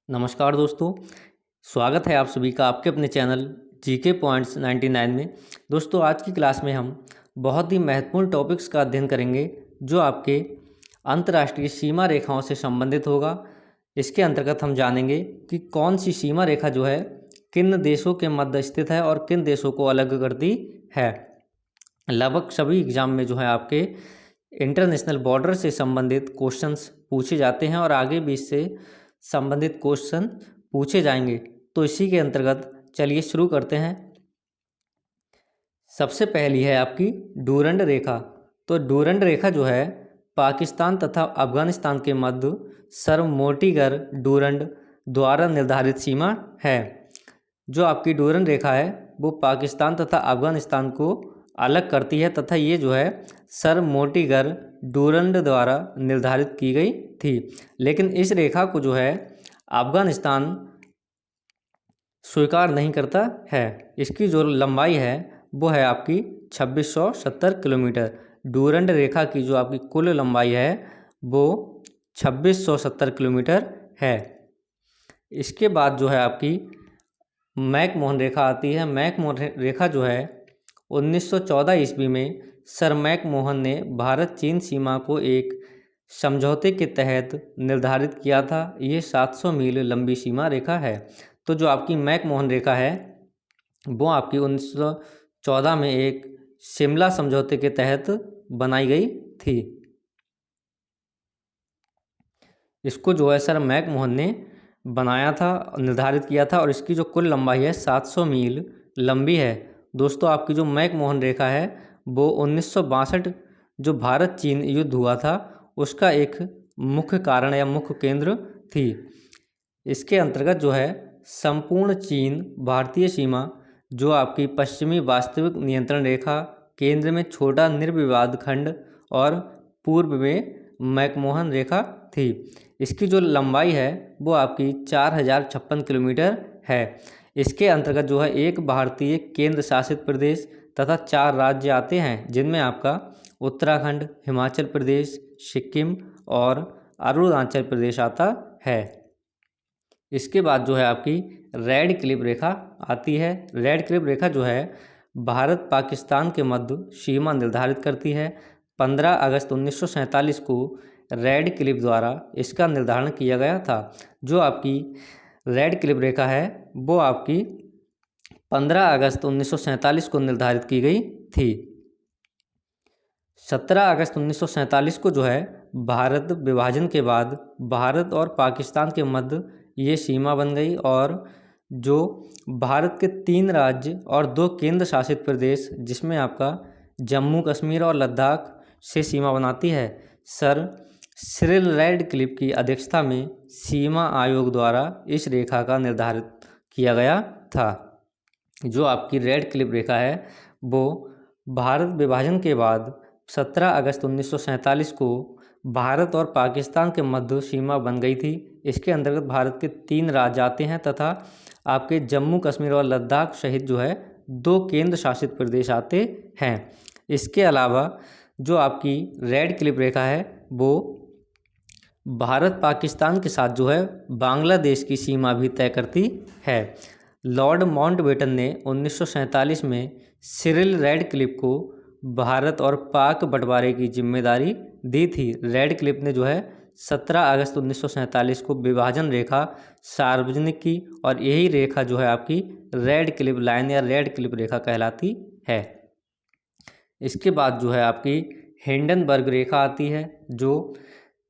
नमस्कार दोस्तों, स्वागत है आप सभी का आपके अपने चैनल जीके पॉइंट्स 99 में। दोस्तों, आज की क्लास में हम बहुत ही महत्वपूर्ण टॉपिक्स का अध्ययन करेंगे जो आपके अंतर्राष्ट्रीय सीमा रेखाओं से संबंधित होगा। इसके अंतर्गत हम जानेंगे कि कौन सी सीमा रेखा जो है किन देशों के मध्य स्थित है और किन देशों को अलग करती है। लगभग सभी एग्जाम में जो है आपके इंटरनेशनल बॉर्डर से संबंधित क्वेश्चंस पूछे जाते हैं और आगे भी इससे संबंधित क्वेश्चन पूछे जाएंगे। तो इसी के अंतर्गत चलिए शुरू करते हैं। सबसे पहली है आपकी डूरंड रेखा। तो डूरंड रेखा जो है पाकिस्तान तथा अफगानिस्तान के मध्य सरमोटीगर डूरंड द्वारा निर्धारित सीमा है। जो आपकी डूरंड रेखा है वो पाकिस्तान तथा अफगानिस्तान को अलग करती है तथा ये जो है सरमोटीगर डूरंड द्वारा निर्धारित की गई थी। लेकिन इस रेखा को जो है अफगानिस्तान स्वीकार नहीं करता है। इसकी जो लंबाई है वो है आपकी 2670 किलोमीटर। डूरंड रेखा की जो आपकी कुल लंबाई है वो 2670 किलोमीटर है। इसके बाद जो है आपकी मैकमोहन रेखा आती है। मैकमोहन रेखा जो है 1914 ईस्वी में सर मैकमोहन ने भारत चीन सीमा को एक समझौते के तहत निर्धारित किया था। ये 700 मील लंबी सीमा रेखा है। तो जो आपकी मैकमोहन रेखा है वो आपकी 1914 में एक शिमला समझौते के तहत बनाई गई थी। इसको जो है सर मैकमोहन ने बनाया था, निर्धारित किया था और इसकी जो कुल लंबाई है 700 मील लंबी है। दोस्तों, आपकी जो मैकमोहन रेखा है वो 1962 जो भारत चीन युद्ध हुआ था उसका एक मुख्य कारण या मुख्य केंद्र थी। इसके अंतर्गत जो है संपूर्ण चीन भारतीय सीमा जो आपकी पश्चिमी वास्तविक नियंत्रण रेखा, केंद्र में छोटा निर्विवाद खंड और पूर्व में मैकमोहन रेखा थी। इसकी जो लंबाई है वो आपकी 4056 किलोमीटर है। इसके अंतर्गत जो है एक भारतीय केंद्र शासित प्रदेश तथा 4 राज्य आते हैं जिनमें आपका उत्तराखंड, हिमाचल प्रदेश, सिक्किम और अरुणाचल प्रदेश आता है। इसके बाद जो है आपकी रेड क्लिफ रेखा आती है। रेड क्लिफ रेखा जो है भारत पाकिस्तान के मध्य सीमा निर्धारित करती है। 15 अगस्त 1947 को रेड क्लिफ द्वारा इसका निर्धारण किया गया था। जो आपकी रेड क्लिफ रेखा है वो आपकी 15 अगस्त 1947 को निर्धारित की गई थी। 17 अगस्त 1947 को जो है भारत विभाजन के बाद भारत और पाकिस्तान के मध्य ये सीमा बन गई और जो भारत के 3 राज्य और 2 केंद्र शासित प्रदेश जिसमें आपका जम्मू कश्मीर और लद्दाख से सीमा बनाती है, सर सिरिल रेड क्लिफ की अध्यक्षता में सीमा आयोग द्वारा इस रेखा का निर्धारित किया गया था। जो आपकी रेड क्लिफ रेखा है वो भारत विभाजन के बाद 17 अगस्त 1947 को भारत और पाकिस्तान के मध्य सीमा बन गई थी। इसके अंतर्गत भारत के 3 राज्य आते हैं तथा आपके जम्मू कश्मीर और लद्दाख सहित जो है 2 केंद्र शासित प्रदेश आते हैं। इसके अलावा जो आपकी रेड क्लिफ रेखा है वो भारत पाकिस्तान के साथ जो है बांग्लादेश की सीमा भी तय करती है। लॉर्ड माउंटबेटन ने 1947 में सिरिल रेड क्लिफ को भारत और पाक बंटवारे की जिम्मेदारी दी थी। रेड क्लिफ ने जो है 17 अगस्त 1947 को विभाजन रेखा सार्वजनिक की और यही रेखा जो है आपकी रेड क्लिफ लाइन या रेड क्लिफ रेखा कहलाती है। इसके बाद जो है आपकी हिंडनबर्ग रेखा आती है जो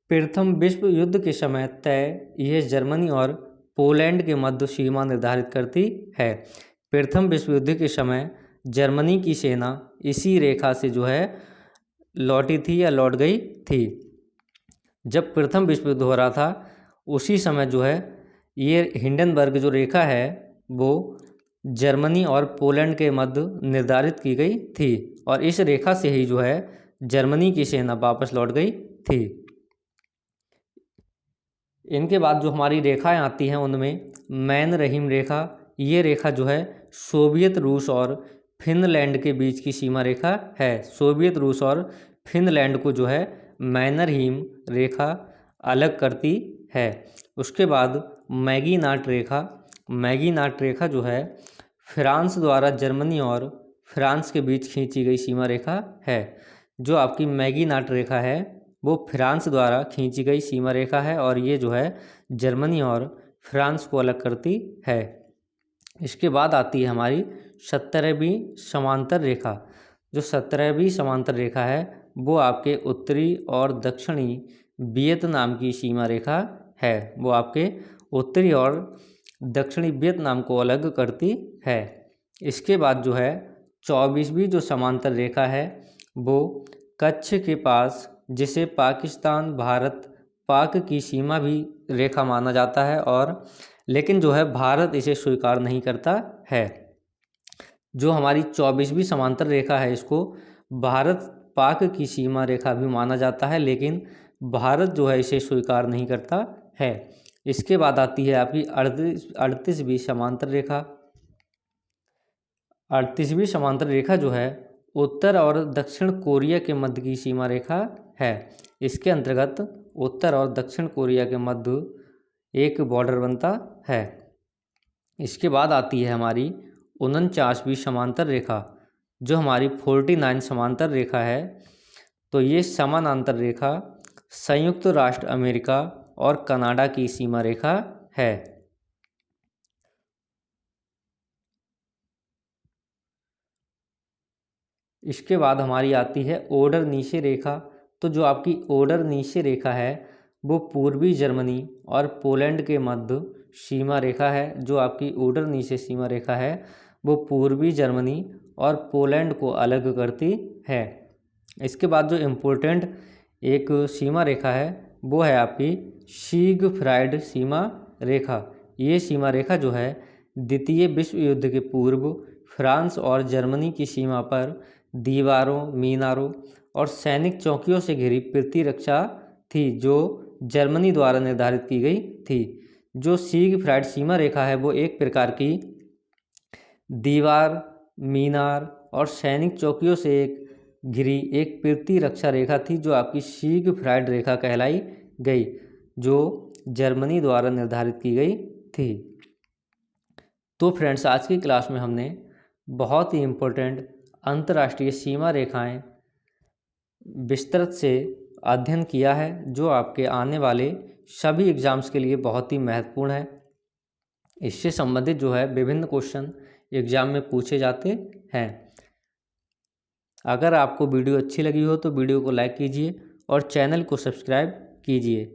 प्रथम विश्व युद्ध के समय तय यह जर्मनी और पोलैंड के मध्य सीमा निर्धारित करती है। प्रथम विश्व युद्ध के समय जर्मनी की सेना इसी रेखा से जो है लौटी थी या लौट गई थी। जब प्रथम विश्व युद्ध हो रहा था उसी समय जो है ये हिंडनबर्ग जो रेखा है वो जर्मनी और पोलैंड के मध्य निर्धारित की गई थी और इस रेखा से ही जो है जर्मनी की सेना वापस लौट गई थी। इनके बाद जो हमारी रेखाएं आती हैं उनमें मैन रहीम रेखा, ये रेखा जो है सोवियत रूस और फिनलैंड के बीच की सीमा रेखा है। सोवियत रूस और फिनलैंड को जो है मैनरहीम रेखा अलग करती है। उसके बाद मैगीनाट रेखा, मैगीनाट रेखा जो है फ्रांस द्वारा जर्मनी और फ्रांस के बीच खींची गई सीमा रेखा है। जो आपकी मैगीनाट रेखा है वो फ्रांस द्वारा खींची गई सीमा रेखा है और ये जो है जर्मनी और फ्रांस को अलग करती है। इसके बाद आती है हमारी 17वीं समांतर रेखा। जो 17वीं समांतर रेखा है वो आपके उत्तरी और दक्षिणी वियतनाम की सीमा रेखा है। वो आपके उत्तरी और दक्षिणी वियतनाम को अलग करती है। इसके बाद जो है 24वीं जो समांतर रेखा है वो कच्छ के पास, जिसे पाकिस्तान भारत पाक की सीमा भी रेखा माना जाता है, और लेकिन जो है भारत इसे स्वीकार नहीं करता है। जो हमारी 24वीं समांतर रेखा है इसको भारत पाक की सीमा रेखा भी माना जाता है, लेकिन भारत जो है इसे स्वीकार नहीं करता है। इसके बाद आती है आपकी 38वीं समांतर रेखा। 38वीं समांतर रेखा जो है उत्तर और दक्षिण कोरिया के मध्य की सीमा रेखा है। इसके अंतर्गत उत्तर और दक्षिण कोरिया के मध्य एक बॉर्डर बनता है। इसके बाद आती है हमारी 49वीं समांतर रेखा, जो हमारी 49 समांतर रेखा है। तो ये समानांतर रेखा संयुक्त राष्ट्र अमेरिका और कनाडा की सीमा रेखा है। इसके बाद हमारी आती है ओडर नीशे रेखा। तो जो आपकी ओडर नीशे रेखा है वो पूर्वी जर्मनी और पोलैंड के मध्य सीमा रेखा है। जो आपकी ओडर नीशे सीमा रेखा है वो पूर्वी जर्मनी और पोलैंड को अलग करती है। इसके बाद जो इम्पोर्टेंट एक सीमा रेखा है वो है आपकी सिगफ्राइड सीमा रेखा। ये सीमा रेखा जो है द्वितीय विश्व युद्ध के पूर्व फ्रांस और जर्मनी की सीमा पर दीवारों, मीनारों और सैनिक चौकियों से घिरी प्रतिरक्षा थी, जो जर्मनी द्वारा निर्धारित की गई थी। जो सिगफ्राइड सीमा रेखा है वो एक प्रकार की दीवार, मीनार और सैनिक चौकियों से घिरी एक प्रतिरक्षा रेखा थी, जो आपकी सिगफ्राइड रेखा कहलाई गई, जो जर्मनी द्वारा निर्धारित की गई थी। तो फ्रेंड्स, आज की क्लास में हमने बहुत ही इम्पोर्टेंट अंतर्राष्ट्रीय सीमा रेखाएं विस्तृत से अध्ययन किया है, जो आपके आने वाले सभी एग्ज़ाम्स के लिए बहुत ही महत्वपूर्ण है। इससे संबंधित जो है विभिन्न क्वेश्चन एग्ज़ाम में पूछे जाते हैं। अगर आपको वीडियो अच्छी लगी हो तो वीडियो को लाइक कीजिए और चैनल को सब्सक्राइब कीजिए।